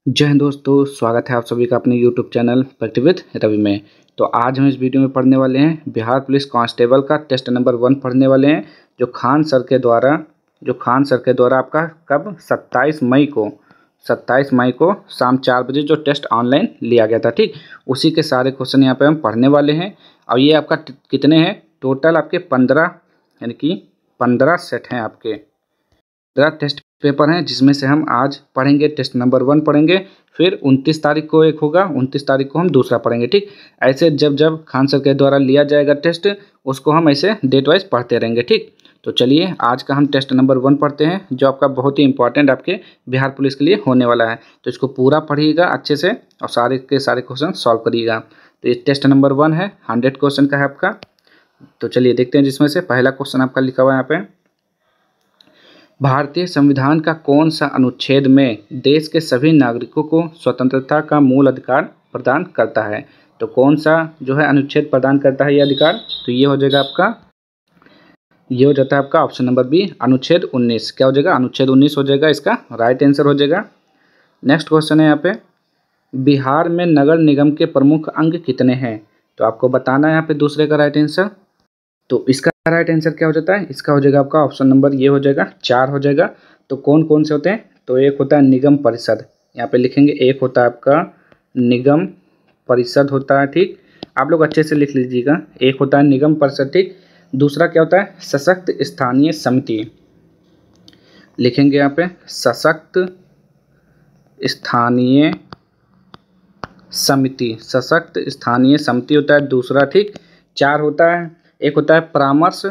जय हिंद दोस्तों, स्वागत है आप सभी का अपने YouTube चैनल प्रैक्टि विद रवि में। तो आज हम इस वीडियो में पढ़ने वाले हैं बिहार पुलिस कांस्टेबल का टेस्ट नंबर 1 पढ़ने वाले हैं, जो खान सर के द्वारा आपका कब 27 मई को शाम 4 बजे जो टेस्ट ऑनलाइन लिया गया था। ठीक, उसी के सारे क्वेश्चन यहाँ पे हम पढ़ने वाले हैं। और ये आपका कितने हैं टोटल, आपके 15 यानी कि 15 सेट हैं, आपके 15 टेस्ट पेपर हैं, जिसमें से हम आज पढ़ेंगे टेस्ट नंबर 1 पढ़ेंगे। फिर 29 तारीख को एक होगा, 29 तारीख को हम दूसरा पढ़ेंगे। ठीक, ऐसे जब जब खान सर के द्वारा लिया जाएगा टेस्ट, उसको हम ऐसे डेट वाइज पढ़ते रहेंगे। ठीक, तो चलिए आज का हम टेस्ट नंबर 1 पढ़ते हैं, जो आपका बहुत ही इंपॉर्टेंट आपके बिहार पुलिस के लिए होने वाला है। तो इसको पूरा पढ़िएगा अच्छे से और सारे के सारे क्वेश्चन सॉल्व करिएगा। तो ये टेस्ट नंबर 1 है, 100 क्वेश्चन का है आपका। तो चलिए देखते हैं, जिसमें से पहला क्वेश्चन आपका लिखा हुआ है यहाँ पे, भारतीय संविधान का कौन सा अनुच्छेद में देश के सभी नागरिकों को स्वतंत्रता का मूल अधिकार प्रदान करता है। तो कौन सा जो है अनुच्छेद प्रदान करता है ये अधिकार, तो ये हो जाएगा आपका, ये हो जाता है आपका ऑप्शन नंबर बी, अनुच्छेद 19। क्या हो जाएगा, अनुच्छेद 19 हो जाएगा, इसका राइट आंसर हो जाएगा। नेक्स्ट क्वेश्चन है यहाँ पे, बिहार में नगर निगम के प्रमुख अंग कितने हैं। तो आपको बताना है यहाँ पे दूसरे का राइट आंसर। तो इसका राइट आंसर क्या हो जाता है, इसका हो जाएगा आपका ऑप्शन नंबर, ये हो जाएगा 4 हो जाएगा। तो कौन कौन से होते हैं, तो एक होता है निगम परिषद, यहाँ पे लिखेंगे, एक होता है आपका निगम परिषद होता है। ठीक, आप लोग अच्छे से लिख लीजिएगा, एक होता है निगम परिषद। ठीक, दूसरा क्या होता है, सशक्त स्थानीय समिति, लिखेंगे यहाँ पे सशक्त स्थानीय समिति, सशक्त स्थानीय समिति होता है दूसरा। ठीक, 4 होता है, एक होता है परामर्श,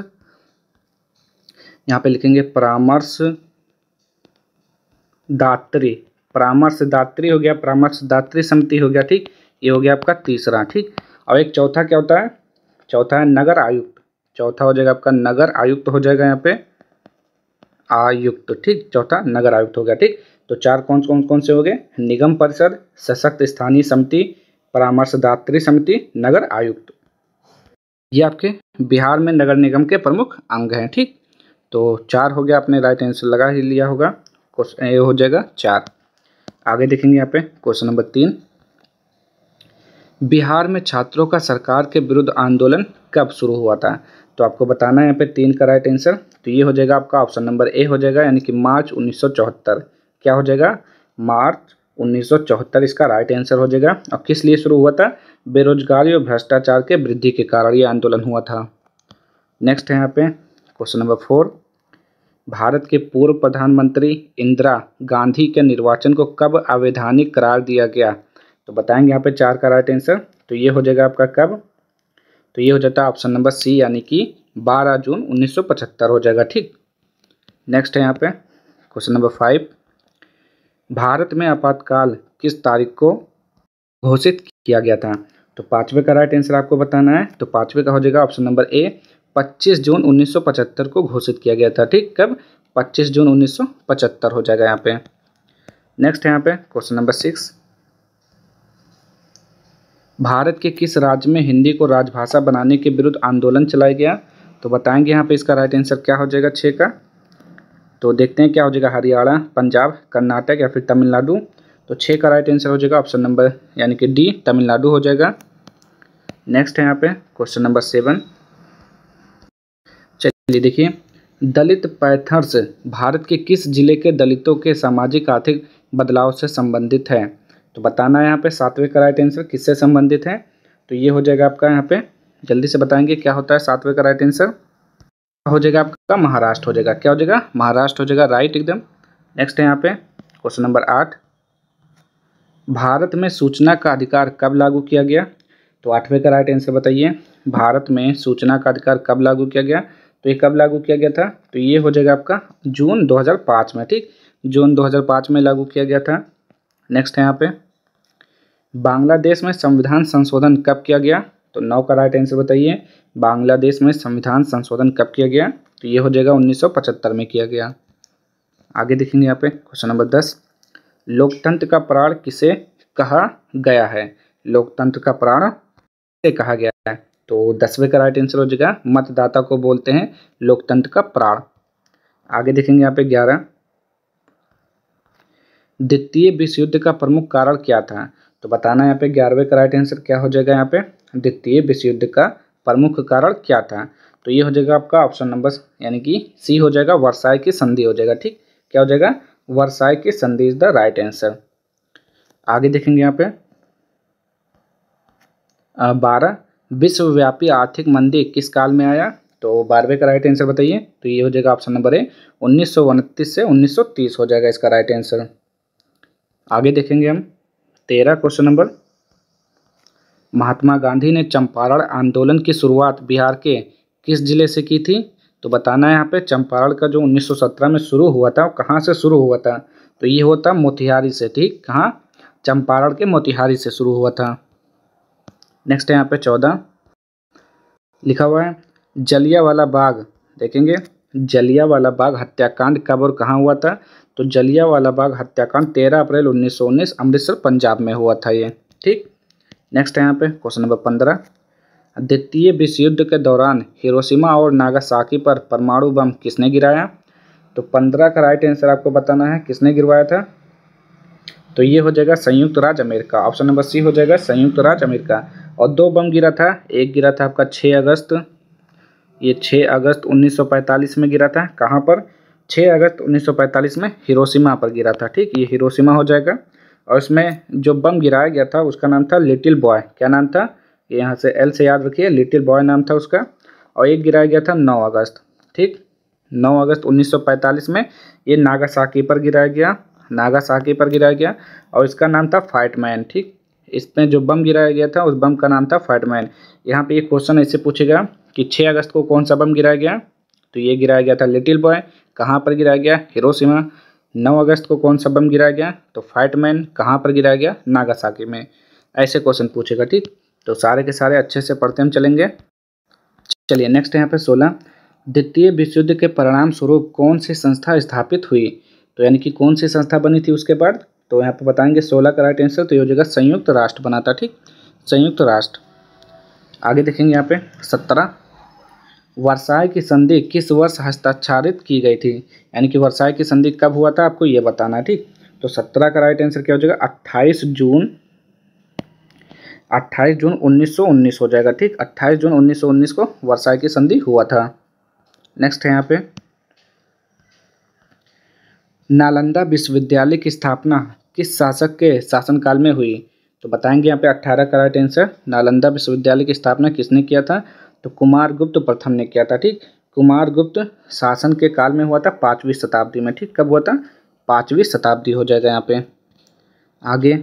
यहाँ पे लिखेंगे परामर्शदात्री हो गया, परामर्शदात्री समिति हो गया। ठीक, ये हो गया आपका तीसरा। ठीक, और एक चौथा क्या होता है, चौथा है नगर आयुक्त, चौथा हो जाएगा आपका नगर आयुक्त हो जाएगा यहाँ पे आयुक्त। ठीक, चौथा नगर आयुक्त हो गया। ठीक, तो 4 कौन से हो गए, निगम परिषद, सशक्त स्थानीय समिति, परामर्शदात्री समिति, नगर आयुक्त। ये आपके बिहार में नगर निगम के प्रमुख अंग हैं। ठीक, तो 4 हो गया, आपने राइट आंसर लगा ही लिया होगा, क्वेश्चन ये हो जाएगा 4। आगे देखेंगे यहाँ पे क्वेश्चन नंबर 3, बिहार में छात्रों का सरकार के विरुद्ध आंदोलन कब शुरू हुआ था। तो आपको बताना है यहाँ पे 3 का राइट आंसर। तो ये हो जाएगा आपका ऑप्शन नंबर ए हो जाएगा, यानी कि मार्च 1974। क्या हो जाएगा, मार्च 1974 इसका राइट आंसर हो जाएगा। और किस लिए शुरू हुआ था, बेरोजगारी और भ्रष्टाचार के वृद्धि के कारण ये आंदोलन हुआ था। नेक्स्ट है यहाँ पे क्वेश्चन नंबर 4, भारत के पूर्व प्रधानमंत्री इंदिरा गांधी के निर्वाचन को कब अवैधानिक करार दिया गया। तो बताएंगे यहाँ पे 4 का राइट आंसर। तो ये हो जाएगा आपका कब, तो ये हो जाता है ऑप्शन नंबर सी, यानी कि 12 जून 1975 हो जाएगा। ठीक, नेक्स्ट है यहाँ पे क्वेश्चन नंबर 5, भारत में आपातकाल किस तारीख को घोषित किया गया था। तो 5वें का राइट आंसर आपको बताना है। तो 5वें का हो जाएगा ऑप्शन नंबर ए, 25 जून 1975 को घोषित किया गया था। ठीक, कब, 25 जून 1975 हो जाएगा यहाँ पे। नेक्स्ट है यहाँ पे क्वेश्चन नंबर 6, भारत के किस राज्य में हिंदी को राजभाषा बनाने के विरुद्ध आंदोलन चलाया गया। तो बताएंगे यहाँ पे इसका राइट आंसर क्या हो जाएगा 6 का। तो देखते हैं क्या हो जाएगा, हरियाणा, पंजाब, कर्नाटक या फिर तमिलनाडु। तो 6 का राइट आंसर हो जाएगा ऑप्शन नंबर, यानी कि डी, तमिलनाडु हो जाएगा। नेक्स्ट है यहाँ पे क्वेश्चन नंबर 7, चलिए देखिए, दलित पैंथर्स भारत के किस जिले के दलितों के सामाजिक आर्थिक बदलाव से संबंधित है। तो बताना है यहाँ पे 7वें का राइट आंसर किससे संबंधित है। तो ये हो जाएगा आपका यहाँ पे, जल्दी से बताएंगे क्या होता है 7वें का राइट आंसर, हो जाएगा आपका महाराष्ट्र हो जाएगा। क्या हो जाएगा, महाराष्ट्र हो जाएगा, राइट एकदम। नेक्स्ट है यहाँ पे क्वेश्चन नंबर 8, भारत में सूचना का अधिकार कब लागू किया गया। तो 8वें का राइट आंसर बताइए, भारत में सूचना का अधिकार कब लागू किया गया। तो ये कब लागू किया गया था, तो ये हो जाएगा आपका जून 2005 में। ठीक, जून 2005 में लागू किया गया था। नेक्स्ट है यहाँ पे, बांग्लादेश में संविधान संशोधन कब किया गया। तो 9 का राइट आंसर बताइए, बांग्लादेश में संविधान संशोधन कब किया गया। तो ये हो जाएगा 1975 में किया गया। आगे देखेंगे यहाँ पे क्वेश्चन नंबर 10, लोकतंत्र का प्राण किसे कहा गया है। लोकतंत्र का प्राण किसे कहा गया है। तो 10वें का राइट आंसर हो जाएगा, मतदाता को बोलते हैं लोकतंत्र का प्राण। आगे देखेंगे यहाँ पे 11, द्वितीय विश्व युद्ध का प्रमुख कारण क्या था? तो बताना यहाँ पे 11वें का राइट आंसर क्या हो जाएगा यहाँ पे, द्वितीय विश्व युद्ध का प्रमुख कारण क्या था? तो ये हो जाएगा आपका ऑप्शन नंबर यानी कि सी हो जाएगा, वर्साई की संधि हो जाएगा। ठीक, क्या हो जाएगा, वर्साई की संधि इज द राइट आंसर। आगे देखेंगे यहाँ पे 12 विश्वव्यापी आर्थिक मंदी किस काल में आया? तो 12वें का राइट आंसर बताइए। तो ये हो जाएगा ऑप्शन नंबर ए 1929 से 1930 हो जाएगा इसका राइट आंसर। आगे देखेंगे हम 13 क्वेश्चन नंबर, महात्मा गांधी ने चंपारण आंदोलन की शुरुआत बिहार के किस जिले से की थी? तो बताना है यहाँ पे चंपारण का जो 1917 में शुरू हुआ था वो कहाँ से शुरू हुआ था? तो ये हुआ था मोतिहारी से। ठीक, कहाँ, चंपारण के मोतिहारी से शुरू हुआ था। नेक्स्ट है यहाँ पे 14 लिखा हुआ है जलियांवाला बाग। देखेंगे जलियांवाला बाग हत्याकांड कब और कहाँ हुआ था? तो जलियांवाला बाग हत्याकांड 13 अप्रैल 1919 अमृतसर पंजाब में हुआ था ये। ठीक, नेक्स्ट है यहाँ पे क्वेश्चन नंबर 15, द्वितीय विश्व युद्ध के दौरान हिरोशिमा और नागासाकी पर परमाणु बम किसने गिराया? तो 15 का राइट आंसर आपको बताना है किसने गिरवाया था। तो ये हो जाएगा संयुक्त राज्य अमेरिका, ऑप्शन नंबर सी हो जाएगा संयुक्त राज्य अमेरिका। और 2 बम गिरा था, एक गिरा था आपका 6 अगस्त, ये 6 अगस्त 1945 में गिरा था। कहाँ पर? 6 अगस्त 1945 में हिरोशिमा पर गिरा था। ठीक, ये हिरोशिमा हो जाएगा। और इसमें जो बम गिराया गया था उसका नाम था लिटिल बॉय। क्या नाम था? यहाँ से एल से याद रखिए, लिटिल बॉय नाम था उसका। और एक गिराया गया था 9 अगस्त। ठीक, 9 अगस्त 1945 में ये नागासाकी पर गिराया गया, नागासाकी पर गिराया गया। और इसका नाम था फाइटमैन। ठीक, इसमें जो बम गिराया गया था उस बम का नाम था फाइटमैन। यहाँ पे ये क्वेश्चन ऐसे पूछेगा कि 6 अगस्त को कौन सा बम गिराया गया? तो ये गिराया गया था लिटिल बॉय। कहाँ पर गिराया गया? हिरोशिमा। 9 अगस्त को कौन सा बम गिराया गया? तो फाइटमैन। कहाँ पर गिराया गया? नागासाकी में। ऐसे क्वेश्चन पूछेगा। ठीक, तो सारे के सारे अच्छे से पढ़ते हम चलेंगे। चलिए नेक्स्ट यहाँ पे 16, द्वितीय विश्व युद्ध के परिणाम स्वरूप कौन सी संस्था स्थापित हुई? तो यानी कि कौन सी संस्था बनी थी उसके बाद? तो यहाँ पे बताएंगे 16 का राइट आंसर। तो ये हो जाएगा संयुक्त राष्ट्र बना था। ठीक, संयुक्त राष्ट्र। आगे देखेंगे यहाँ पे 17, वर्साई की संधि किस वर्ष हस्ताक्षरित की गई थी? यानी कि वर्साई की संधि कब हुआ था आपको ये बताना है। ठीक, तो 17 का राइट आंसर क्या हो जाएगा? 28 जून 1919 हो जाएगा। ठीक, 28 जून 1919 को वर्साई की संधि हुआ था। नेक्स्ट है यहाँ पे नालंदा विश्वविद्यालय की स्थापना किस शासक के शासनकाल में हुई? तो बताएंगे यहाँ पे 18 का राइट आंसर। नालंदा विश्वविद्यालय की स्थापना किसने किया था? तो कुमारगुप्त प्रथम ने किया था। ठीक, कुमारगुप्त शासन के काल में हुआ था 5वीं शताब्दी में। ठीक, कब हुआ था? 5वीं शताब्दी हो जाएगा यहाँ पे। आगे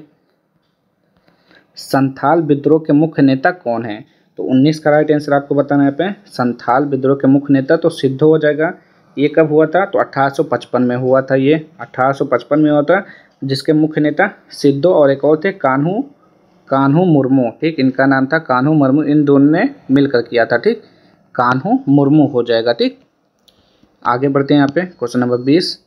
संथाल विद्रोह के मुख्य नेता कौन है? तो 19 का राइट आंसर आपको बताना है यहाँ पे। संथाल विद्रोह के मुख्य नेता तो सिद्धो हो जाएगा। ये कब हुआ था? तो 1855 में हुआ था। ये 1855 में हुआ था, जिसके मुख्य नेता सिद्धो और एक और थे कान्हू मुर्मू। ठीक, इनका नाम था कान्हू मुर्मू। इन दोनों ने मिलकर किया था। ठीक, कान्हू मुर्मू हो जाएगा। ठीक, आगे बढ़ते हैं यहाँ पे क्वेश्चन नंबर 20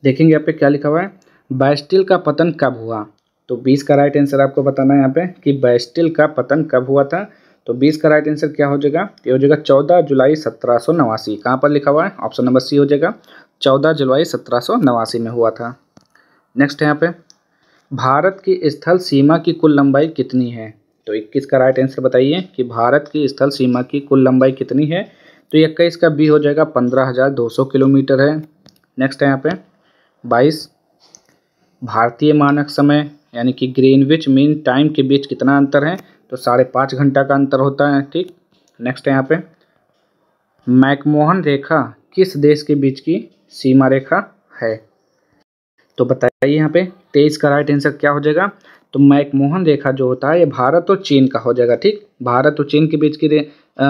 देखेंगे यहाँ पे क्या लिखा हुआ है, बैस्टिल का पतन कब हुआ? तो 20 का राइट आंसर आपको बताना है यहाँ पे कि बैस्टिल का पतन कब हुआ था। तो 20 का राइट आंसर क्या हो जाएगा? ये हो जाएगा 14 जुलाई 1789। कहाँ पर लिखा हुआ है? ऑप्शन नंबर सी हो जाएगा, 14 जुलाई 1789 में हुआ था। नेक्स्ट है यहाँ पे भारत की स्थल सीमा की कुल लंबाई कितनी है? तो 21 का राइट आंसर बताइए कि भारत की स्थल सीमा की कुल लंबाई कितनी है? तो 21 का बी हो जाएगा 15,200 किलोमीटर है। नेक्स्ट है यहाँ पे 22, भारतीय मानक समय यानी कि ग्रीनविच मीन टाइम के बीच कितना अंतर है? तो 5.5 घंटा का अंतर होता है। ठीक, नेक्स्ट है यहाँ पे मैकमोहन रेखा किस देश के बीच की सीमा रेखा है? तो बताइए यहाँ पे 23 का राइट आंसर क्या हो जाएगा? तो मैकमोहन रेखा जो होता है ये भारत और चीन का हो जाएगा। ठीक, भारत और चीन के बीच की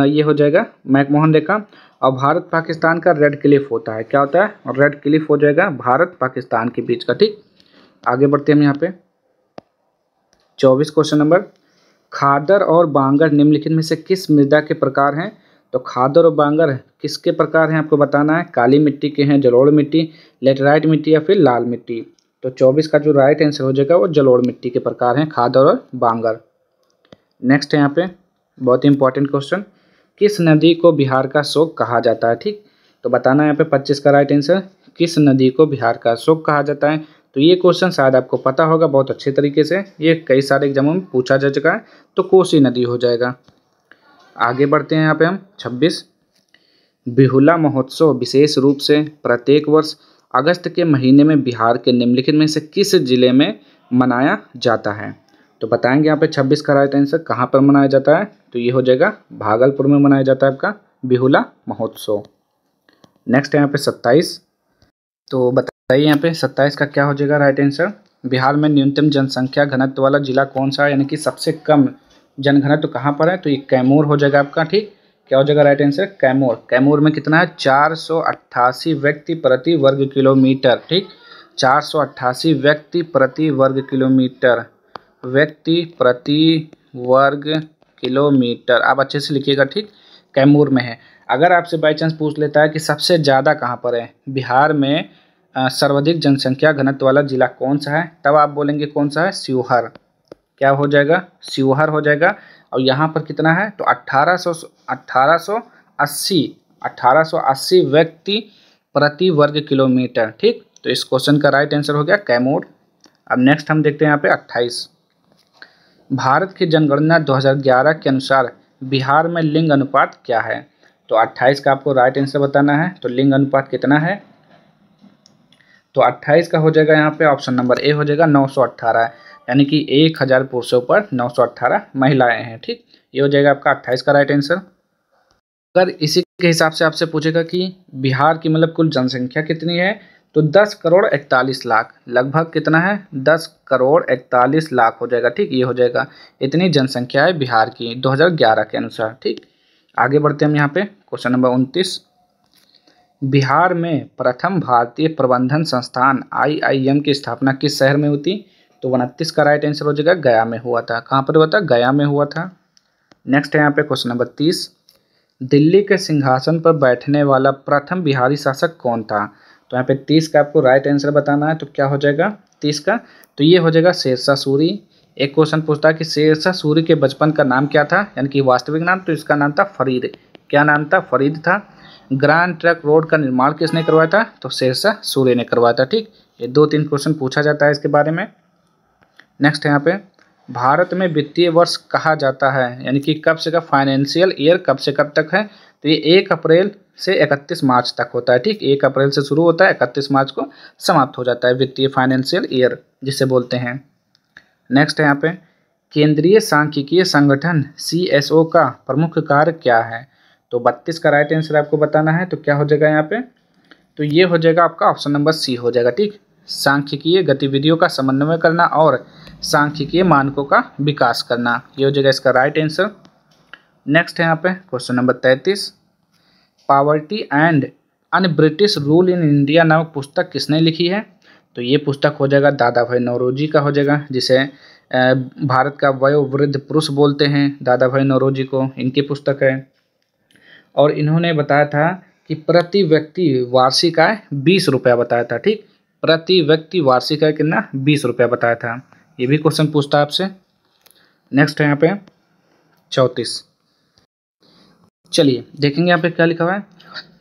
ये हो जाएगा मैकमोहन रेखा। और भारत पाकिस्तान का रेड क्लिफ होता है। क्या होता है? और रेड क्लिफ हो जाएगा भारत पाकिस्तान के बीच का। ठीक, आगे बढ़ते हैं हम यहाँ पे 24 क्वेश्चन नंबर, खादर और बांगर निम्नलिखित में से किस मृदा के प्रकार हैं? तो खादर और बांगर किसके प्रकार हैं आपको बताना है। काली मिट्टी के हैं, जलोढ़ मिट्टी, लेटराइट मिट्टी या फिर लाल मिट्टी। तो 24 का जो राइट आंसर हो जाएगा वो जलोढ़ मिट्टी के प्रकार हैं, खादर और बांगर। नेक्स्ट है यहाँ पे बहुत ही इंपॉर्टेंट क्वेश्चन, किस नदी को बिहार का शोक कहा जाता है? ठीक, तो बताना है यहाँ पे 25 का राइट आंसर, किस नदी को बिहार का अशोक कहा जाता है। तो ये क्वेश्चन शायद आपको पता होगा बहुत अच्छे तरीके से, ये कई सारे एग्जामों में पूछा जा चुका है, तो कोसी नदी हो जाएगा। आगे बढ़ते हैं यहाँ पे हम 26। बिहुला महोत्सव विशेष रूप से प्रत्येक वर्ष अगस्त के महीने में बिहार के निम्नलिखित में से किस जिले में मनाया जाता है। तो बताएंगे यहाँ पे 26 का राइट आंसर कहाँ पर मनाया जाता है। तो ये हो जाएगा भागलपुर में मनाया जाता है आपका बिहुला महोत्सव। नेक्स्ट है यहाँ पे 27। तो बताइए यहाँ पे 27 का क्या हो जाएगा राइट आंसर। बिहार में न्यूनतम जनसंख्या घनत्व वाला जिला कौन सा है, यानी कि सबसे कम जनघनत्व कहाँ पर है। तो ये कैमूर हो जाएगा आपका। ठीक, क्या हो जाएगा राइट आंसर, कैमूर। कैमूर में कितना है, 488 व्यक्ति प्रति वर्ग किलोमीटर। ठीक, 488 व्यक्ति प्रति वर्ग किलोमीटर, व्यक्ति प्रति वर्ग किलोमीटर। आप अच्छे से लिखिएगा। ठीक, कैमूर में है। अगर आपसे बाई चांस पूछ लेता है कि सबसे ज़्यादा कहाँ पर है बिहार में, सर्वाधिक जनसंख्या घनत्व वाला जिला कौन सा है, तब आप बोलेंगे कौन सा है, शिवहर। क्या हो जाएगा, शिवहर हो जाएगा। और यहाँ पर कितना है, तो 1880 व्यक्ति प्रति वर्ग किलोमीटर। ठीक, तो इस क्वेश्चन का राइट आंसर हो गया कैमूर। अब नेक्स्ट हम देखते हैं यहाँ पे 28। भारत की जनगणना 2011 के अनुसार बिहार में लिंग अनुपात क्या है। तो 28 का आपको राइट आंसर बताना है। तो लिंग अनुपात कितना है, तो 28 का हो जाएगा यहाँ पे ऑप्शन नंबर ए हो जाएगा 918, यानी कि 1000 पुरुषों पर 918 महिलाएं हैं। ठीक, ये हो जाएगा आपका 28 का राइट आंसर। अगर इसी के हिसाब से आपसे पूछेगा कि बिहार की मतलब कुल जनसंख्या कितनी है, तो 10 करोड़ 41 लाख, लगभग कितना है, 10 करोड़ 41 लाख हो जाएगा। ठीक, ये हो जाएगा, इतनी जनसंख्या है बिहार की 2011 के अनुसार। ठीक, आगे बढ़ते हैं हम यहाँ पे क्वेश्चन नंबर 29। बिहार में प्रथम भारतीय प्रबंधन संस्थान IIM की स्थापना किस शहर में हुई थी। तो 29 का राइट आंसर हो जाएगा गया में हुआ था। कहाँ पर हुआ था, गया में हुआ था। नेक्स्ट है यहाँ पे क्वेश्चन नंबर 30। दिल्ली के सिंहासन पर बैठने वाला प्रथम बिहारी शासक कौन था। तो यहाँ पे 30 का आपको राइट आंसर बताना है। तो क्या हो जाएगा 30 का, तो ये हो जाएगा शेरशाह सूरी। एक क्वेश्चन पूछता है कि शेरशाह सूरी के बचपन का नाम क्या था, यानी कि वास्तविक नाम। तो इसका नाम था फरीद। क्या नाम था, फरीद था। ग्रांड ट्रंक रोड का निर्माण किसने करवाया था, तो शेरशाह सूरी ने करवाया था। ठीक, ये 2-3 क्वेश्चन पूछा जाता है इसके बारे में। नेक्स्ट है यहाँ पे, भारत में वित्तीय वर्ष कहा जाता है, यानी कि कब से कब, फाइनेंशियल ईयर कब से कब तक है। तो ये 1 अप्रैल से 31 मार्च तक होता है। ठीक, 1 अप्रैल से शुरू होता है, 31 मार्च को समाप्त हो जाता है वित्तीय फाइनेंशियल ईयर जिसे बोलते हैं। नेक्स्ट है यहाँ पे, केंद्रीय सांख्यिकीय संगठन CSO का प्रमुख कार्य क्या है। तो 32 का राइट आंसर आपको बताना है। तो क्या हो जाएगा यहाँ पे, तो ये हो जाएगा आपका ऑप्शन नंबर सी हो जाएगा। ठीक, सांख्यिकीय गतिविधियों का समन्वय करना और सांख्यिकीय मानकों का विकास करना, ये हो जाएगा इसका राइट आंसर। नेक्स्ट है यहाँ पे question number 33। Poverty and un British rule in India नामक पुस्तक किसने लिखी है। तो ये पुस्तक हो जाएगा दादा भाई नौरोजी का हो जाएगा, जिसे भारत का वयोवृद्ध पुरुष बोलते हैं, दादा भाई नौरोजी को, इनकी पुस्तक है। और इन्होंने बताया था कि प्रति व्यक्ति वार्षिक आय 20 रुपया बताया था। ठीक, प्रति व्यक्ति वार्षिक आय कितना, 20 रुपया बताया था। ये भी क्वेश्चन पूछता है आपसे। नेक्स्ट है यहाँ पे 34। चलिए देखेंगे यहाँ पे क्या लिखा हुआ है।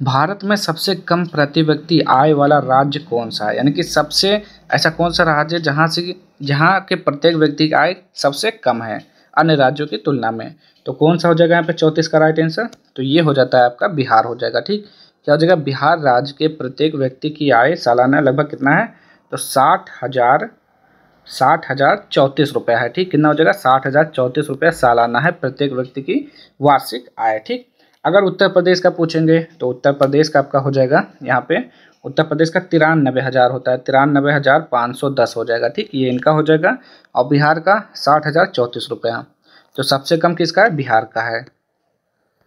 भारत में सबसे कम प्रति व्यक्ति आय वाला राज्य कौन सा है, यानी कि सबसे ऐसा कौन सा राज्य जहाँ के प्रत्येक व्यक्ति की आय सबसे कम है अन्य राज्यों की तुलना में। तो कौन सा हो जाएगा यहाँ पे 34 का राइट आंसर। तो ये हो जाता है आपका बिहार हो जाएगा। ठीक, क्या हो जाएगा, बिहार राज्य के प्रत्येक व्यक्ति की आय सालाना लगभग कितना है, तो 60,034 रुपया है। ठीक, कितना हो जाएगा, 60,034 रुपया सालाना है प्रत्येक व्यक्ति की वार्षिक आय। ठीक, अगर उत्तर प्रदेश का पूछेंगे तो उत्तर प्रदेश का आपका हो जाएगा यहाँ पे, उत्तर प्रदेश का 93,000 होता है, 93,510 हो जाएगा। ठीक, ये इनका हो जाएगा। और बिहार का 60,034 रुपया। तो सबसे कम किसका है, बिहार का है।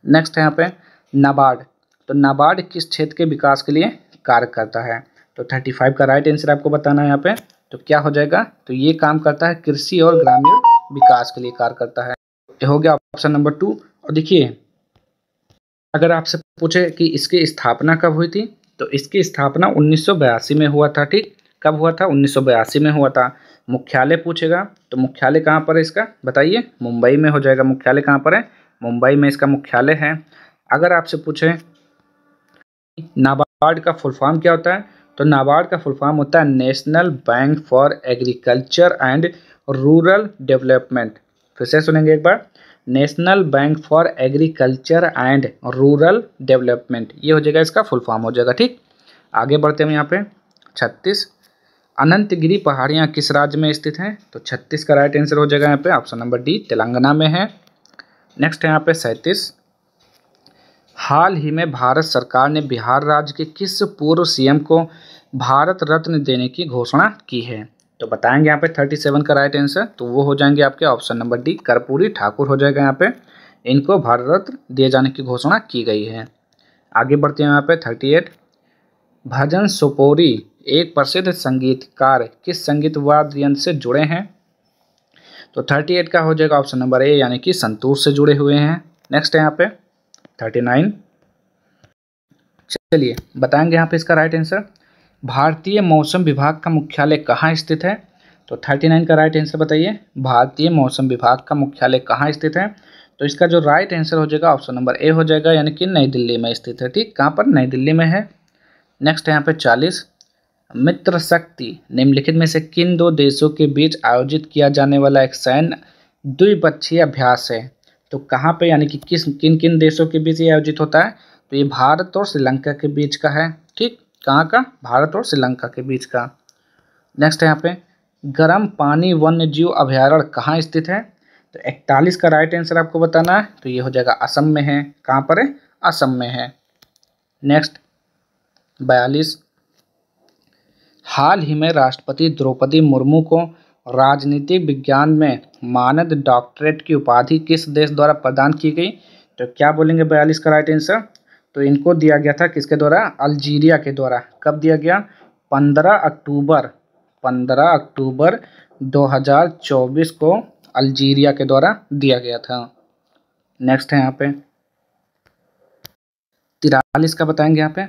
नेक्स्ट है यहाँ पे नाबार्ड। तो नाबार्ड किस क्षेत्र के विकास के लिए कार्य करता है। तो 35 का राइट आंसर आपको बताना है यहाँ पे। तो क्या हो जाएगा, तो ये काम करता है कृषि और ग्रामीण विकास के लिए कार्य करता है। ये हो गया ऑप्शन नंबर 2। और देखिए अगर आपसे पूछे कि इसकी स्थापना कब हुई थी, तो इसकी स्थापना 1982 में हुआ था। ठीक, कब हुआ था, 1982 में हुआ था। मुख्यालय पूछेगा तो मुख्यालय कहाँ पर है इसका, बताइए, मुंबई में हो जाएगा। मुख्यालय कहाँ पर है, मुंबई में इसका मुख्यालय है। अगर आपसे पूछे नाबार्ड का फुल फॉर्म क्या होता है? तो नाबार्ड का फुल फॉर्म होता है National Bank for Agriculture and Rural Development. फिर से सुनेंगे एक बार, National Bank for Agriculture and Rural Development, ये हो जाएगा इसका फुल फॉर्म हो जाएगा। ठीक, आगे बढ़ते हैं यहाँ पे 36, अनंतगिरी पहाड़ियाँ किस राज्य में स्थित हैं? तो 36 का राइट आंसर हो जाएगा यहाँ पे ऑप्शन नंबर डी, तेलंगाना में है। नेक्स्ट है यहाँ पे 37, हाल ही में भारत सरकार ने बिहार राज्य के किस पूर्व सीएम को भारत रत्न देने की घोषणा की है? तो बताएंगे यहाँ पे 37 का राइट आंसर, तो वो हो जाएंगे आपके option number D, Karpoori Thakur हो जाएगा यहाँ पे। इनको भारत रत्न दिए जाने की घोषणा की गई है। आगे बढ़ते हैं यहाँ पे 38, भजन सोपोरी एक प्रसिद्ध संगीतकार किस संगीत वाद्य यंत्र से जुड़े हैं? तो 38 का हो जाएगा ऑप्शन नंबर ए, यानी कि संतूर से जुड़े हुए हैं। नेक्स्ट है यहाँ पे 39, चलिए बताएंगे यहाँ पे इसका राइट आंसर, भारतीय मौसम विभाग का मुख्यालय कहाँ स्थित है? तो 39 का राइट आंसर बताइए, भारतीय मौसम विभाग का मुख्यालय कहाँ स्थित है? तो इसका जो राइट आंसर हो जाएगा ऑप्शन नंबर ए हो जाएगा, यानी कि नई दिल्ली में स्थित है। ठीक, कहाँ पर? नई दिल्ली में है। नेक्स्ट है यहाँ पे 40, मित्र शक्ति निम्नलिखित में से किन दो देशों के बीच आयोजित किया जाने वाला एक सैन्य द्विपक्षीय अभ्यास है? तो कहाँ पे, यानी कि किन किन देशों के बीच ये आयोजित होता है? तो ये भारत और श्रीलंका के बीच का है। ठीक, कहाँ का? भारत और श्रीलंका के बीच का। नेक्स्ट है यहाँ पे, गर्म पानी वन्य जीव अभयारण्य कहाँ स्थित है? तो 41 का राइट आंसर आपको बताना है, तो ये हो जाएगा असम में है। कहाँ पर है? असम में है। नेक्स्ट 42, हाल ही में राष्ट्रपति द्रौपदी मुर्मू को राजनीतिक विज्ञान में मानद डॉक्टरेट की उपाधि किस देश द्वारा प्रदान की गई? तो क्या बोलेंगे 42 का राइट आंसर? तो इनको दिया गया था किसके द्वारा? अल्जीरिया के द्वारा। कब दिया गया? 15 अक्टूबर 2024 को अल्जीरिया के द्वारा दिया गया था। नेक्स्ट है यहाँ पे 43 का बताएंगे यहाँ पे,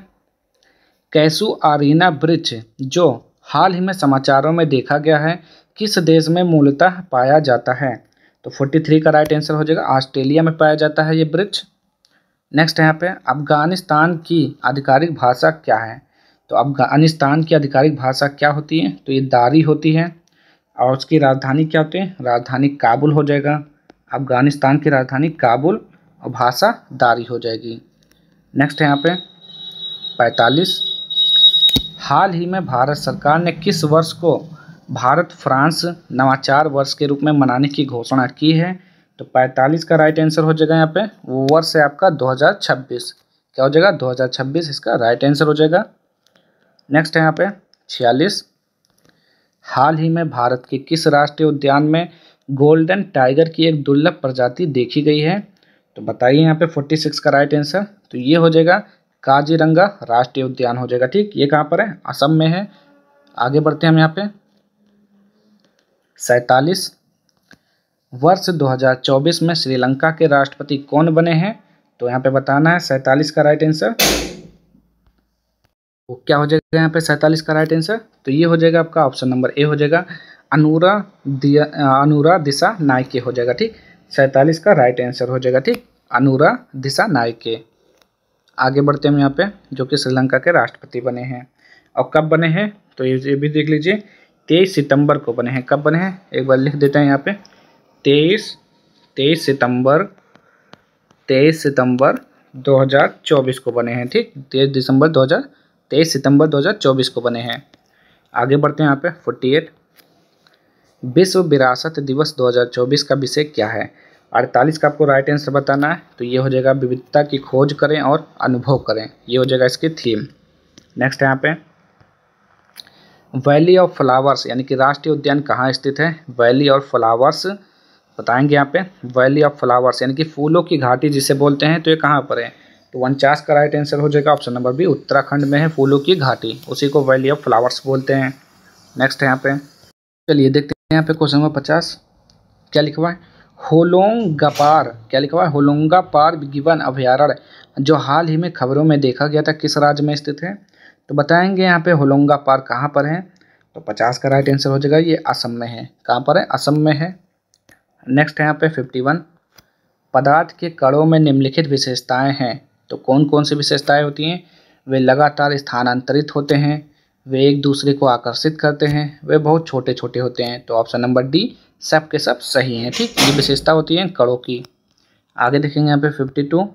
कैसू आरीना ब्रिज जो हाल ही में समाचारों में देखा गया है किस देश में मूलतः पाया जाता है? तो 43 का राइट आंसर हो जाएगा, ऑस्ट्रेलिया में पाया जाता है ये ब्रिज। नेक्स्ट है यहाँ पे, अफगानिस्तान की आधिकारिक भाषा क्या है? तो अफगानिस्तान की आधिकारिक भाषा क्या होती है? तो ये दारी होती है। और उसकी राजधानी क्या होती है? राजधानी काबुल हो जाएगा। अफगानिस्तान की राजधानी काबुल और भाषा दारी हो जाएगी। नेक्स्ट है यहाँ पे 45, हाल ही में भारत सरकार ने किस वर्ष को भारत फ्रांस नवाचार वर्ष के रूप में मनाने की घोषणा की है? तो 45 का राइट आंसर हो जाएगा यहाँ पे, वो वर्ष है आपका 2026। क्या हो जाएगा? 2026 इसका राइट आंसर हो जाएगा। नेक्स्ट है यहाँ पे 46, हाल ही में भारत के किस राष्ट्रीय उद्यान में गोल्डन टाइगर की एक दुर्लभ प्रजाति देखी गई है? तो बताइए यहाँ पे 46 का राइट आंसर, तो ये हो जाएगा काजीरंगा राष्ट्रीय उद्यान हो जाएगा। ठीक, ये कहाँ पर है? असम में है। आगे बढ़ते हैं हम यहाँ पे 47, वर्ष 2024 में श्रीलंका के राष्ट्रपति कौन बने हैं? तो यहाँ पे बताना है 47 का राइट आंसर, वो क्या हो जाएगा यहाँ पे 47 का राइट आंसर? तो ये हो जाएगा आपका ऑप्शन नंबर ए हो जाएगा, अनुरा दिशा नायके हो जाएगा। ठीक, 47 का राइट आंसर हो जाएगा। ठीक, अनुरा दिशा नायके। आगे बढ़ते हैं हम यहाँ पे, जो कि श्रीलंका के राष्ट्रपति बने हैं। और कब बने हैं? तो ये भी देख लीजिए, 23 सितंबर को बने हैं। कब बने हैं? एक बार लिख देते हैं यहाँ पे, 23 सितंबर 2024 को बने हैं। ठीक, 23 सितंबर 2024 को बने हैं। आगे बढ़ते हैं यहाँ पे 48, विश्व विरासत दिवस 2024 का विषय क्या है? 48 का आपको राइट आंसर बताना है, तो ये हो जाएगा विविधता की खोज करें और अनुभव करें, ये हो जाएगा इसकी थीम। नेक्स्ट है यहाँ पे वैली ऑफ फ्लावर्स यानी कि राष्ट्रीय उद्यान कहाँ स्थित है? वैली ऑफ फ्लावर्स बताएंगे यहाँ पे, वैली ऑफ फ्लावर्स यानी कि फूलों की घाटी जिसे बोलते हैं, तो ये कहाँ पर है? तो 49 का राइट आंसर हो जाएगा ऑप्शन नंबर बी, उत्तराखंड में है फूलों की घाटी, उसी को वैली ऑफ फ्लावर्स बोलते हैं। नेक्स्ट है यहाँ पे, चलिए देखते हैं यहाँ पे क्वेश्चन नंबर 50 क्या लिखा हुआ है, होलोंगापार, क्या लिखा हुआ है? होलोंगापार गिवन अभयारण्य जो हाल ही में खबरों में देखा गया था किस राज्य में स्थित है? तो बताएंगे यहाँ पे होलोंगापार कहाँ पर है? तो 50 का राइट आंसर हो जाएगा, ये असम में है। कहाँ पर है? असम में है। नेक्स्ट है यहाँ पे 51, पदार्थ के कणों में निम्नलिखित विशेषताएं हैं, तो कौन कौन सी विशेषताएं होती हैं? वे लगातार स्थानांतरित होते हैं, वे एक दूसरे को आकर्षित करते हैं, वे बहुत छोटे छोटे होते हैं। तो ऑप्शन नंबर डी सब के सब सही हैं। ठीक, ये विशेषता होती है कणों की। आगे देखेंगे यहाँ पे 52।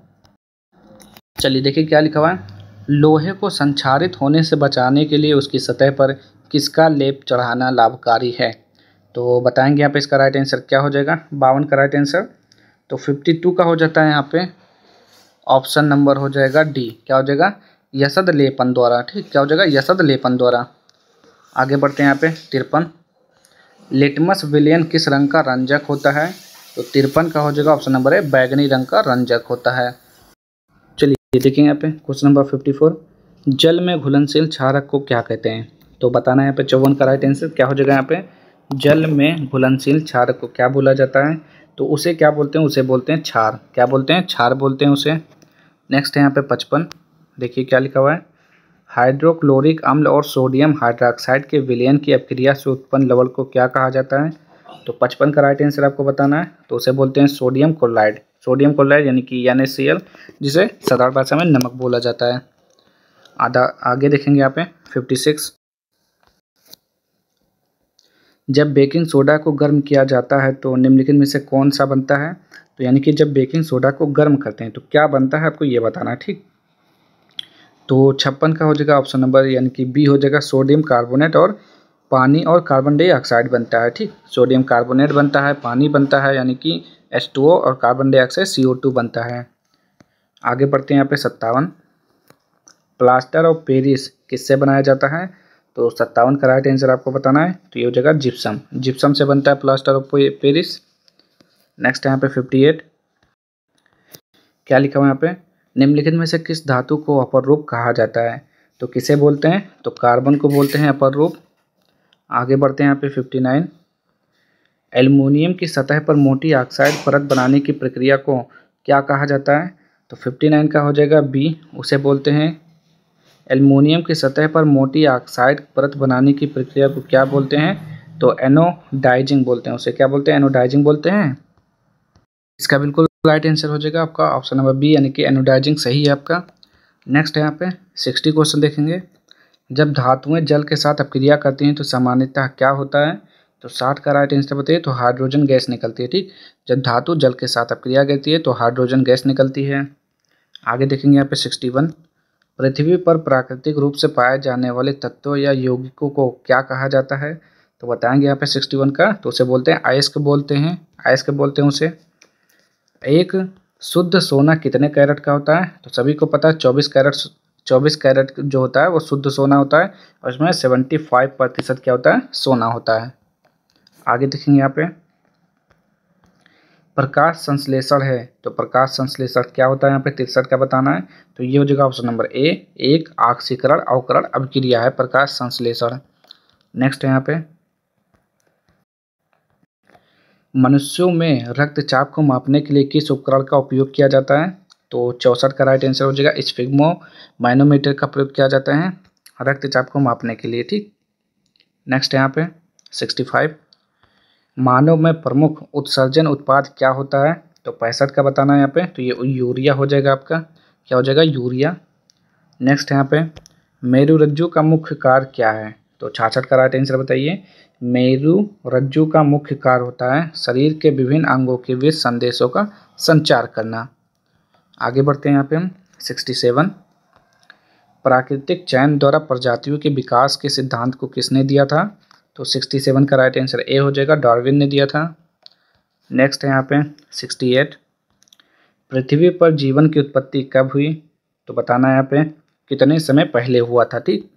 चलिए देखिए क्या लिखा हुआ है। लोहे को संक्षारित होने से बचाने के लिए उसकी सतह पर किसका लेप चढ़ाना लाभकारी है? तो बताएंगे यहाँ पे इसका राइट आंसर क्या हो जाएगा। 52 का राइट आंसर तो 52 का हो जाता है यहाँ पे ऑप्शन नंबर हो जाएगा डी। क्या हो जाएगा? यसद लेपन द्वारा। ठीक, क्या हो जाएगा? यसद लेपन द्वारा। आगे बढ़ते हैं यहाँ पे 53। लिटमस विलयन किस रंग का रंजक होता है? तो 53 का हो जाएगा ऑप्शन नंबर है बैगनी रंग का रंजक होता है। चलिए देखेंगे यहाँ पे क्वेश्चन नंबर 54। जल में घुलनशील क्षारक को क्या कहते हैं? तो बताना है यहाँ पे 54 का राइट आंसर क्या हो जाएगा। यहाँ पे जल में घुलनशील क्षारक को क्या बोला जाता है? तो उसे क्या बोलते हैं? उसे बोलते हैं क्षार। क्या बोलते हैं? क्षार बोलते हैं उसे। नेक्स्ट है यहाँ पे 55। देखिए क्या लिखा हुआ है। हाइड्रोक्लोरिक अम्ल और सोडियम हाइड्रोक्साइड के विलयन की अपक्रिया से उत्पन्न लवण को क्या कहा जाता है? तो 55 का राइट आंसर आपको बताना है। तो उसे बोलते हैं सोडियम क्लोराइड। सोडियम क्लोराइड यानी कि NaCl, जिसे साधारण भाषा में नमक बोला जाता है। आगे देखेंगे यहाँ पे 56। जब बेकिंग सोडा को गर्म किया जाता है तो निम्नलिखित में से कौन सा बनता है? तो यानी कि जब बेकिंग सोडा को गर्म करते हैं तो क्या बनता है, आपको ये बताना है। ठीक, तो 56 का हो जाएगा ऑप्शन नंबर यानी कि बी हो जाएगा सोडियम कार्बोनेट और पानी और कार्बन डाइऑक्साइड बनता है। ठीक, सोडियम कार्बोनेट बनता है, पानी बनता है यानी कि H2O और कार्बन डाइऑक्साइड CO2 बनता है। आगे बढ़ते हैं यहाँ पे 57। प्लास्टर ऑफ पेरिस किससे बनाया जाता है? तो 57 का राइट आंसर आपको बताना है। तो ये हो जाएगा जिप्सम। जिप्सम से बनता है प्लास्टर ऑफ पेरिस। नेक्स्ट यहाँ पे 58। क्या लिखा हुआ है यहाँ पे? निम्नलिखित में से किस धातु को अपर रूप कहा जाता है? तो किसे बोलते हैं? तो कार्बन को बोलते हैं अपर रूप। आगे बढ़ते हैं यहाँ पे 59। एल्युमिनियम की सतह पर मोटी ऑक्साइड परत बनाने की प्रक्रिया को क्या कहा जाता है? तो 59 का हो जाएगा बी, उसे बोलते हैं एल्युमिनियम की सतह पर मोटी ऑक्साइड परत बनाने की प्रक्रिया को क्या बोलते हैं? तो एनोडाइजिंग बोलते हैं उसे। क्या बोलते हैं? एनोडाइजिंग बोलते हैं। इसका बिल्कुल राइट आंसर हो जाएगा आपका ऑप्शन नंबर बी यानी कि एनोडाइजिंग सही है आपका। नेक्स्ट है यहाँ पे 60 क्वेश्चन देखेंगे। जब धातुएं जल के साथ अपक्रिया करती हैं तो सामान्यतः क्या होता है? तो 60 का राइट आंसर बताइए। तो हाइड्रोजन गैस निकलती है। ठीक, जब धातु जल के साथ अपक्रिया करती है तो हाइड्रोजन गैस निकलती है। आगे देखेंगे यहाँ पे 61। पृथ्वी पर प्राकृतिक रूप से पाए जाने वाले तत्वों या यौगिकों को क्या कहा जाता है? तो बताएंगे यहाँ पे 61 का। तो उसे बोलते हैं अयस्क बोलते हैं। अयस्क बोलते हैं उसे। एक शुद्ध सोना कितने कैरेट का होता है? तो सभी को पता है 24 कैरेट जो होता है वो शुद्ध सोना होता है और इसमें 75% क्या होता है? सोना होता है। आगे देखेंगे यहाँ पे प्रकाश संश्लेषण है। तो प्रकाश संश्लेषण क्या होता है? यहाँ पे 63 का बताना है। तो ये हो जाएगा ऑप्शन नंबर ए, एक ऑक्सीकरण अवकरण अभिक्रिया है प्रकाश संश्लेषण। नेक्स्ट है यहाँ पे मनुष्यों में रक्तचाप को मापने के लिए किस उपकरण का उपयोग किया जाता है? तो 64 का राइट आंसर हो जाएगा स्फिग्मो मैनोमीटर का प्रयोग किया जाता है रक्तचाप को मापने के लिए। ठीक, नेक्स्ट है यहाँ पे 65। मानव में प्रमुख उत्सर्जन उत्पाद क्या होता है? तो 65 का बताना है यहाँ पे। तो ये यूरिया हो जाएगा आपका। क्या हो जाएगा? यूरिया। नेक्स्ट है यहाँ पे मेरुरज्जु का मुख्य कार्य क्या है? तो 66 का राइट आंसर बताइए। मेरुरज्जु का मुख्य कार्य होता है शरीर के विभिन्न अंगों के बीच संदेशों का संचार करना। आगे बढ़ते हैं यहाँ पे हम 67। प्राकृतिक चयन द्वारा प्रजातियों के विकास के सिद्धांत को किसने दिया था? तो 67 का राइट आंसर ए हो जाएगा, डार्विन ने दिया था। नेक्स्ट है यहाँ पे 68। पृथ्वी पर जीवन की उत्पत्ति कब हुई? तो बताना है यहाँ पे कितने समय पहले हुआ था। ठीक,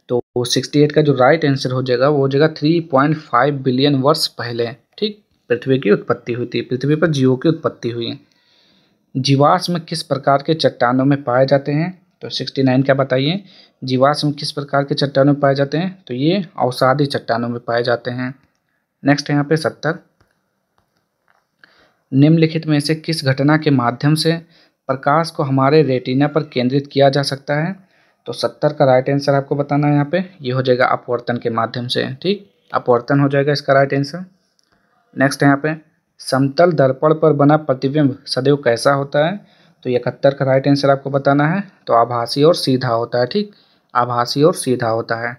तो 68 का जो राइट आंसर हो जाएगा वो हो जाएगा 3.5 बिलियन वर्ष पहले। ठीक, पृथ्वी की उत्पत्ति हुई थी, पृथ्वी पर जीवों की उत्पत्ति हुई। जीवाश्म किस प्रकार के चट्टानों में पाए जाते हैं? तो 69 का बताइए। जीवाश्म किस प्रकार के चट्टानों में पाए जाते हैं? तो ये अवसादी चट्टानों में पाए जाते हैं। नेक्स्ट है यहाँ पे 70। निम्नलिखित में से किस घटना के माध्यम से प्रकाश को हमारे रेटिना पर केंद्रित किया जा सकता है? तो 70 का राइट आंसर आपको बताना है यहाँ पे। ये हो जाएगा अपवर्तन के माध्यम से। ठीक, अपवर्तन हो जाएगा इसका राइट आंसर। नेक्स्ट है यहाँ पे समतल दर्पण पर बना प्रतिबिंब सदैव कैसा होता है? तो 71 का राइट आंसर आपको बताना है। तो आभासी और सीधा होता है, ठीक, आभासी और सीधा होता है।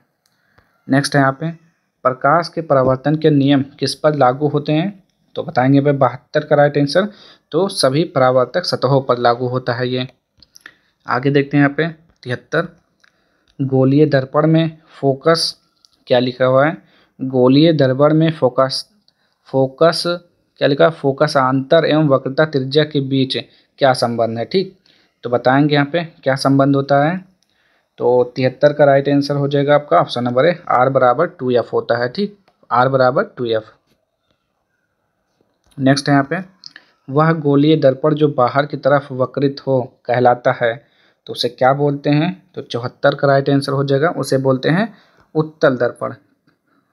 नेक्स्ट है यहाँ पे प्रकाश के परावर्तन के नियम किस पर लागू होते हैं? तो बताएंगे भाई 72 का राइट आंसर, तो सभी परावर्तक सतहों पर लागू होता है ये। आगे देखते हैं यहाँ पे 73, गोलीय दर्पण में फोकस क्या लिखा हुआ है? गोलीय दर्पण में फोकस क्या लिखा है? फोकसांतर एवं वक्रता त्रिज्या के बीच क्या संबंध है, ठीक। तो बताएंगे यहाँ पे क्या संबंध होता है। तो 73 का राइट आंसर हो जाएगा आपका ऑप्शन नंबर ए, R बराबर 2F होता है, ठीक, R बराबर 2F। नेक्स्ट है यहाँ पे वह गोलीय दर्पण जो बाहर की तरफ वक्रित हो कहलाता है, तो उसे क्या बोलते हैं? तो 74 का राइट आंसर हो जाएगा, उसे बोलते हैं उत्तल दर्पण।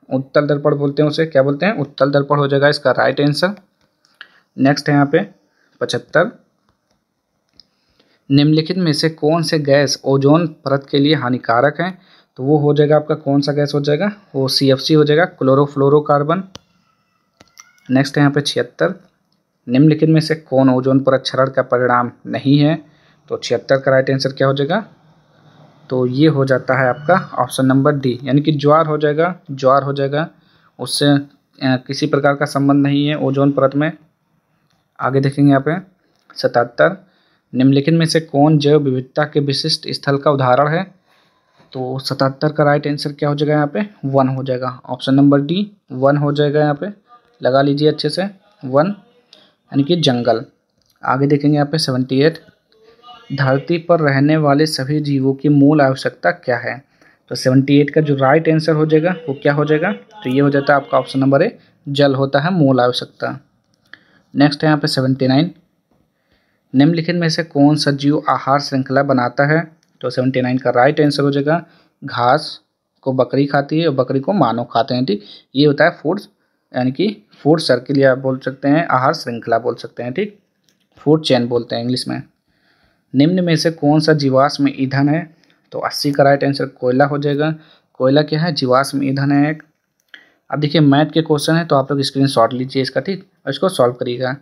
उत्तल दर्पण बोलते हैं उसे, क्या बोलते हैं? उत्तल दर्पण हो जाएगा इसका राइट आंसर। नेक्स्ट है यहाँ पे 75, निम्नलिखित में से कौन से गैस ओजोन परत के लिए हानिकारक है? तो वो हो जाएगा आपका कौन सा गैस हो जाएगा? वो CFC हो जाएगा, क्लोरोफ्लोरोकार्बन। नेक्स्ट है यहाँ पे 76, निम्नलिखित में से कौन ओजोन परत क्षरण का परिणाम नहीं है? तो 76 का राइट आंसर क्या हो जाएगा? तो ये हो जाता है आपका ऑप्शन नंबर डी, यानी कि ज्वार हो जाएगा, ज्वार हो जाएगा, उससे किसी प्रकार का संबंध नहीं है ओजोन परत में। आगे देखेंगे यहाँ पे 77, निम्नलिखित में से कौन जैव विविधता के विशिष्ट स्थल का उदाहरण है? तो 77 का राइट आंसर क्या हो जाएगा यहाँ पे? 1 हो जाएगा, ऑप्शन नंबर डी 1 हो जाएगा। यहाँ पे लगा लीजिए अच्छे से 1, यानी कि जंगल। आगे देखेंगे यहाँ पे 78, धरती पर रहने वाले सभी जीवों की मूल आवश्यकता क्या है? तो 78 का जो राइट आंसर हो जाएगा वो क्या हो जाएगा? तो ये हो जाता है आपका ऑप्शन नंबर ए, जल होता है मूल आवश्यकता। नेक्स्ट है यहाँ पे 79, निम्नलिखित में से कौन सा जीव आहार श्रृंखला बनाता है? तो 79 का राइट आंसर हो जाएगा घास को बकरी खाती है और बकरी को मानव खाते हैं, ठीक। ये होता है फूड, यानी कि फूड सर्किल या बोल सकते हैं आहार श्रृंखला बोल सकते हैं, ठीक, फूड चेन बोलते हैं इंग्लिश में। निम्न में से कौन सा जीवाश्म ईंधन है? तो 80 का राइट आंसर कोयला हो जाएगा। कोयला क्या है? जीवाश्म ईंधन है एक। अब देखिए मैथ के क्वेश्चन है तो आप लोग स्क्रीनशॉट लीजिए इसका, ठीक, और इसको सॉल्व करिएगा।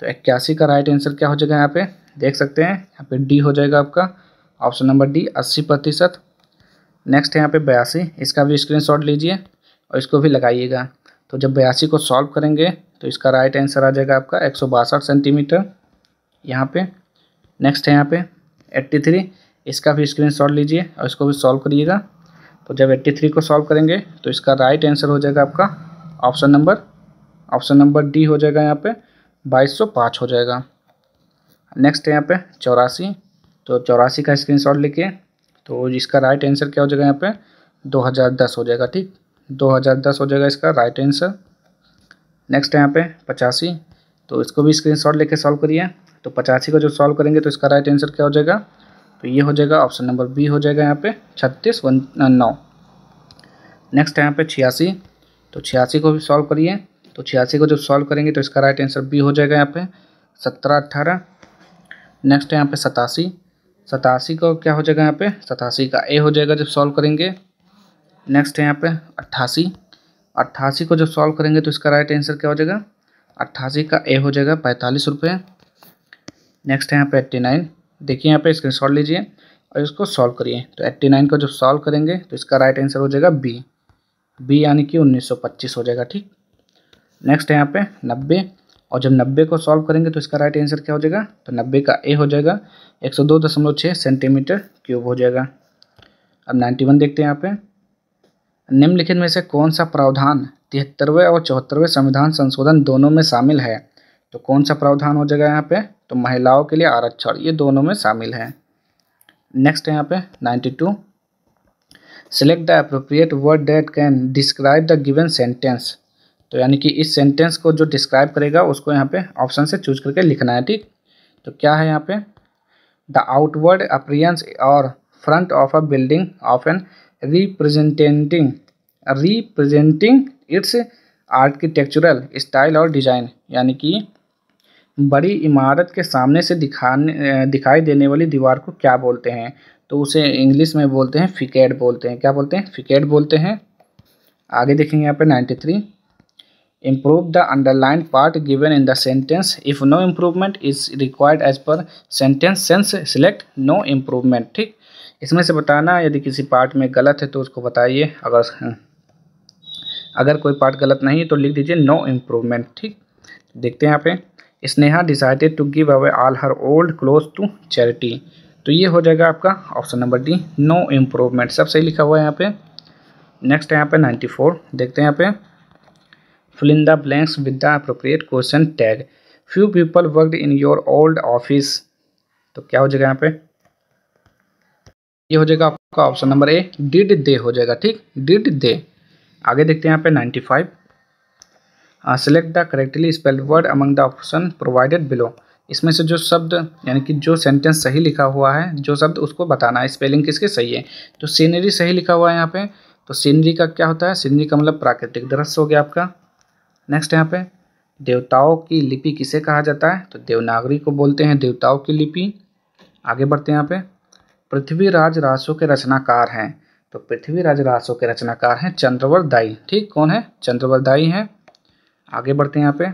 तो 81 का राइट आंसर क्या हो जाएगा? यहाँ पे देख सकते हैं, यहाँ पे डी हो जाएगा आपका ऑप्शन नंबर डी, 80%। नेक्स्ट है यहाँ पे 82, इसका भी स्क्रीनशॉट लीजिए और इसको भी लगाइएगा। तो जब 82 को सॉल्व करेंगे तो इसका राइट आंसर आ जाएगा आपका 162 सेंटीमीटर यहाँ पे। नेक्स्ट है यहाँ पे 83, इसका भी स्क्रीनशॉट लीजिए और इसको भी सॉल्व करिएगा। तो जब 83 को सॉल्व करेंगे तो इसका राइट आंसर हो जाएगा आपका ऑप्शन नंबर डी हो जाएगा, यहाँ पे 2205 हो जाएगा। नेक्स्ट है यहाँ पे 84, तो 84 का स्क्रीनशॉट लिखिए। तो इसका राइट आंसर क्या हो जाएगा? यहाँ पे 2010 हो जाएगा, ठीक, 2010 हो जाएगा इसका राइट आंसर। नेक्स्ट है यहाँ पे 85, तो इसको भी स्क्रीनशॉट लेके सॉल्व करिए। तो 85 को जो सॉल्व करेंगे तो इसका राइट आंसर क्या हो जाएगा? तो ये हो जाएगा ऑप्शन नंबर बी हो जाएगा यहाँ पे 3619। नेक्स्ट है यहाँ पे 86, तो 86 को भी सॉल्व करिए। तो 86 को जब सॉल्व करेंगे तो इसका राइट आंसर बी हो जाएगा यहाँ पे 1718। नेक्स्ट है यहाँ पे 87, 87 को क्या हो जाएगा? यहाँ पे 87 का ए हो जाएगा जब सॉल्व करेंगे। नेक्स्ट है यहाँ पे 88, 88 को जब सॉल्व करेंगे तो इसका राइट आंसर क्या हो जाएगा? 88 का ए हो जाएगा 45 रुपये। नेक्स्ट है यहाँ पे 89, देखिए यहाँ पे स्क्रीनशॉट लीजिए और इसको सॉल्व करिए। तो 89 को जब सॉल्व करेंगे तो इसका राइट आंसर हो जाएगा बी, यानी कि 1925 हो जाएगा, ठीक। नेक्स्ट है यहाँ पे 90, और जब 90 को सॉल्व करेंगे तो इसका राइट आंसर क्या हो जाएगा? तो 90 का ए हो जाएगा 102.6 सेंटीमीटर क्यूब हो जाएगा। अब 91 देखते हैं यहाँ पे, निम्नलिखित में से कौन सा प्रावधान 73वें और 74वें संविधान संशोधन दोनों में शामिल है? तो कौन सा प्रावधान हो जाएगा यहाँ पे? तो महिलाओं के लिए आरक्षण, ये दोनों में शामिल है। नेक्स्ट है यहाँ पे 92, select the appropriate word that can describe the given sentence. तो यानी कि इस सेंटेंस को जो डिस्क्राइब करेगा उसको यहाँ पे ऑप्शन से चूज करके लिखना है, ठीक। तो क्या है यहाँ पे? द आउटवर्ड अपीयरेंस और front of a building of an representing its architectural style और डिजाइन, यानी कि बड़ी इमारत के सामने से दिखाई देने वाली दीवार को क्या बोलते हैं? तो उसे इंग्लिश में बोलते हैं फिकेड बोलते हैं। क्या बोलते हैं? फिकेड बोलते हैं। आगे देखेंगे यहाँ पे 93, improve the underline part given in the sentence if no improvement is required as per sentence sense select no improvement. ठीक, इसमें से बताना यदि किसी पार्ट में गलत है तो उसको बताइए, अगर कोई पार्ट गलत नहीं है तो लिख दीजिए नो इम्प्रूवमेंट। ठीक, देखते हैं यहाँ पे Sneha decided to give away all her old cloth to charity, तो ये हो जाएगा आपका option number D no improvement, सब सही लिखा हुआ है यहाँ पे। नेक्स्ट है यहाँ पे 94, देखते हैं यहाँ पे fill in the blanks with the appropriate question tag, few people worked in your old office, तो क्या हो जाएगा यहाँ पे, ये हो जाएगा आपका option number A did they हो जाएगा। ठीक, डिड दे। आगे देखते हैं यहाँ पे 95, select the correctly spelled word among the option provided below, इसमें से जो शब्द यानी कि जो सेंटेंस सही लिखा हुआ है जो शब्द उसको बताना है, स्पेलिंग किसके सही है, तो सीनरी सही लिखा हुआ है यहाँ पे, तो सीनरी का क्या होता है, सीनरी का मतलब प्राकृतिक दृश्य हो गया आपका। नेक्स्ट यहाँ पे देवताओं की लिपि किसे कहा जाता है, तो देवनागरी को बोलते हैं देवताओं की लिपि। आगे बढ़ते हैं यहाँ पे पृथ्वीराज रासों के रचनाकार हैं, तो पृथ्वीराज रासों के रचनाकार हैं चंद्रवरदाई। ठीक, कौन है, चंद्रवरदाई हैं। आगे बढ़ते हैं यहाँ पे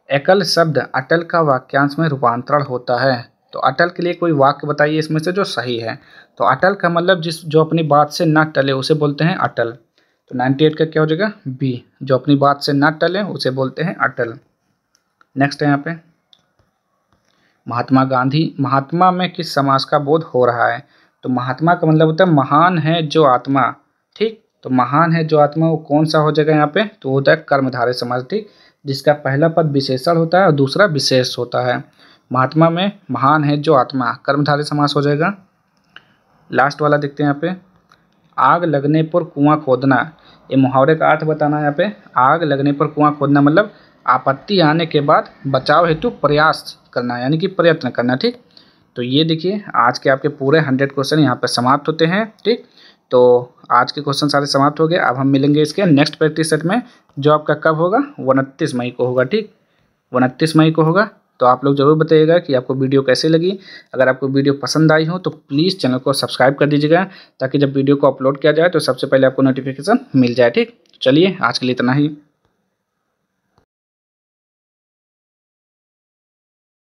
एकल शब्द अटल का वाक्यांश में रूपांतरण होता है, तो अटल के लिए कोई वाक्य बताइए इसमें से जो सही है, तो अटल का मतलब जो अपनी बात से न टले उसे बोलते हैं अटल, तो 98 का क्या हो जाएगा बी, जो अपनी बात से न टले उसे बोलते हैं अटल। नेक्स्ट है यहाँ पे महात्मा गांधी, महात्मा में किस समास का बोध हो रहा है, तो महात्मा का मतलब होता है महान है जो आत्मा। ठीक, तो महान है जो आत्मा वो कौन सा हो जाएगा यहाँ पे, तो होता है कर्मधारय समास। ठीक, जिसका पहला पद विशेषण होता है और दूसरा विशेष होता है। महात्मा में महान है जो आत्मा कर्मधारय समास हो जाएगा। लास्ट वाला देखते हैं यहाँ पे आग लगने पर कुआं खोदना, ये मुहावरे का अर्थ बताना है यहाँ पे। आग लगने पर कुआं खोदना मतलब आपत्ति आने के बाद बचाव हेतु प्रयास करना यानी कि प्रयत्न करना। ठीक, तो ये देखिए आज के आपके पूरे 100 क्वेश्चन यहाँ पे समाप्त होते हैं। ठीक, तो आज के क्वेश्चन सारे समाप्त हो गए। अब हम मिलेंगे इसके नेक्स्ट प्रैक्टिस सेट में जो आपका कब होगा 29 मई को होगा। ठीक, 29 मई को होगा। तो आप लोग ज़रूर बताइएगा कि आपको वीडियो कैसे लगी। अगर आपको वीडियो पसंद आई हो तो प्लीज़ चैनल को सब्सक्राइब कर दीजिएगा ताकि जब वीडियो को अपलोड किया जाए तो सबसे पहले आपको नोटिफिकेशन मिल जाए। ठीक, चलिए आज के लिए इतना ही।